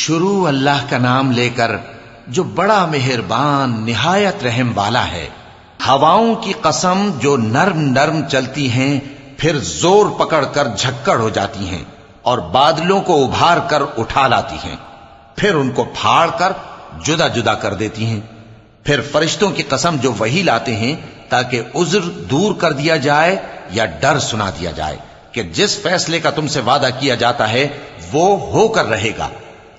شروع اللہ کا نام لے کر جو بڑا مہربان نہایت رحم والا ہے۔ ہواؤں کی قسم جو نرم نرم چلتی ہیں پھر زور پکڑ کر جھکڑ ہو جاتی ہیں اور بادلوں کو ابھار کر اٹھا لاتی ہیں، پھر ان کو پھاڑ کر جدا جدا کر دیتی ہیں۔ پھر فرشتوں کی قسم جو وحی لاتے ہیں تاکہ عذر دور کر دیا جائے یا ڈر سنا دیا جائے کہ جس فیصلے کا تم سے وعدہ کیا جاتا ہے وہ ہو کر رہے گا،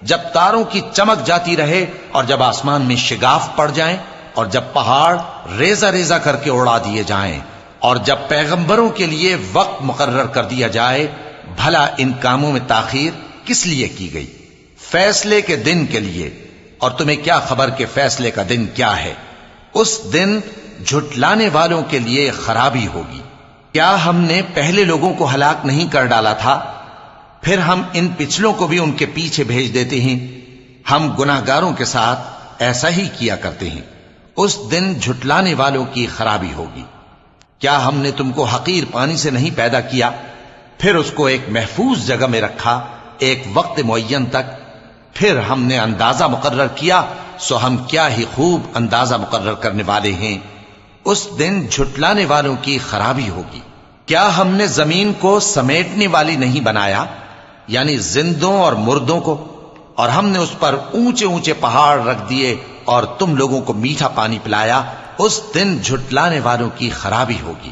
جب تاروں کی چمک جاتی رہے اور جب آسمان میں شگاف پڑ جائیں اور جب پہاڑ ریزہ ریزہ کر کے اڑا دیے جائیں اور جب پیغمبروں کے لیے وقت مقرر کر دیا جائے، بھلا ان کاموں میں تاخیر کس لیے کی گئی؟ فیصلے کے دن کے لیے، اور تمہیں کیا خبر کہ فیصلے کا دن کیا ہے؟ اس دن جھٹلانے والوں کے لیے خرابی ہوگی۔ کیا ہم نے پہلے لوگوں کو ہلاک نہیں کر ڈالا تھا؟ پھر ہم ان پچھلوں کو بھی ان کے پیچھے بھیج دیتے ہیں۔ ہم گناہگاروں کے ساتھ ایسا ہی کیا کرتے ہیں۔ اس دن جھٹلانے والوں کی خرابی ہوگی۔ کیا ہم نے تم کو حقیر پانی سے نہیں پیدا کیا، پھر اس کو ایک محفوظ جگہ میں رکھا ایک وقت معین تک، پھر ہم نے اندازہ مقرر کیا، سو ہم کیا ہی خوب اندازہ مقرر کرنے والے ہیں۔ اس دن جھٹلانے والوں کی خرابی ہوگی۔ کیا ہم نے زمین کو سمیٹنے والی نہیں بنایا، یعنی زندوں اور مردوں کو، اور ہم نے اس پر اونچے اونچے پہاڑ رکھ دیے اور تم لوگوں کو میٹھا پانی پلایا؟ اس دن جھٹلانے والوں کی خرابی ہوگی۔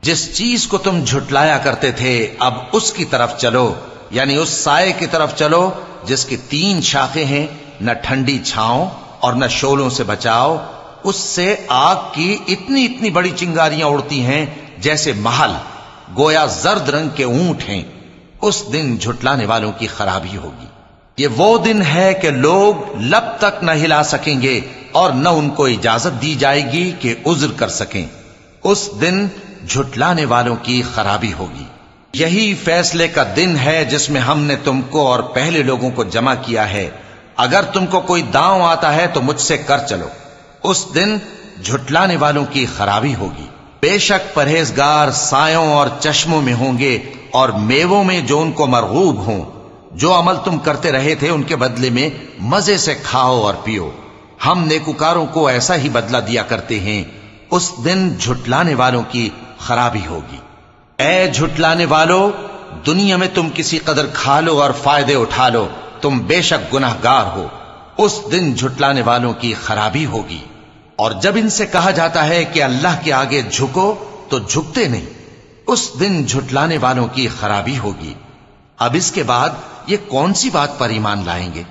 جس چیز کو تم جھٹلایا کرتے تھے اب اس کی طرف چلو، یعنی اس سائے کی طرف چلو جس کی 3 شاخیں ہیں، نہ ٹھنڈی چھاؤں اور نہ شعلوں سے بچاؤ۔ اس سے آگ کی اتنی اتنی بڑی چنگاریاں اڑتی ہیں جیسے محل، گویا زرد رنگ کے اونٹ ہیں۔ اس دن جھٹلانے والوں کی خرابی ہوگی۔ یہ وہ دن ہے کہ لوگ لب تک نہ ہلا سکیں گے اور نہ ان کو اجازت دی جائے گی کہ عذر کر سکیں۔ اس دن جھٹلانے والوں کی خرابی ہوگی۔ یہی فیصلے کا دن ہے جس میں ہم نے تم کو اور پہلے لوگوں کو جمع کیا ہے۔ اگر تم کو کوئی داؤں آتا ہے تو مجھ سے کر چلو۔ اس دن جھٹلانے والوں کی خرابی ہوگی۔ بے شک پرہیزگار سایوں اور چشموں میں ہوں گے اور میووں میں جو ان کو مرغوب ہوں۔ جو عمل تم کرتے رہے تھے ان کے بدلے میں مزے سے کھاؤ اور پیو۔ ہم نیکوکاروں کو ایسا ہی بدلہ دیا کرتے ہیں۔ اس دن جھٹلانے والوں کی خرابی ہوگی۔ اے جھٹلانے والو، دنیا میں تم کسی قدر کھا لو اور فائدے اٹھا لو، تم بے شک گناہگار ہو۔ اس دن جھٹلانے والوں کی خرابی ہوگی۔ اور جب ان سے کہا جاتا ہے کہ اللہ کے آگے جھکو تو جھکتے نہیں۔ اس دن جھٹلانے والوں کی خرابی ہوگی۔ اب اس کے بعد یہ کون سی بات پر ایمان لائیں گے؟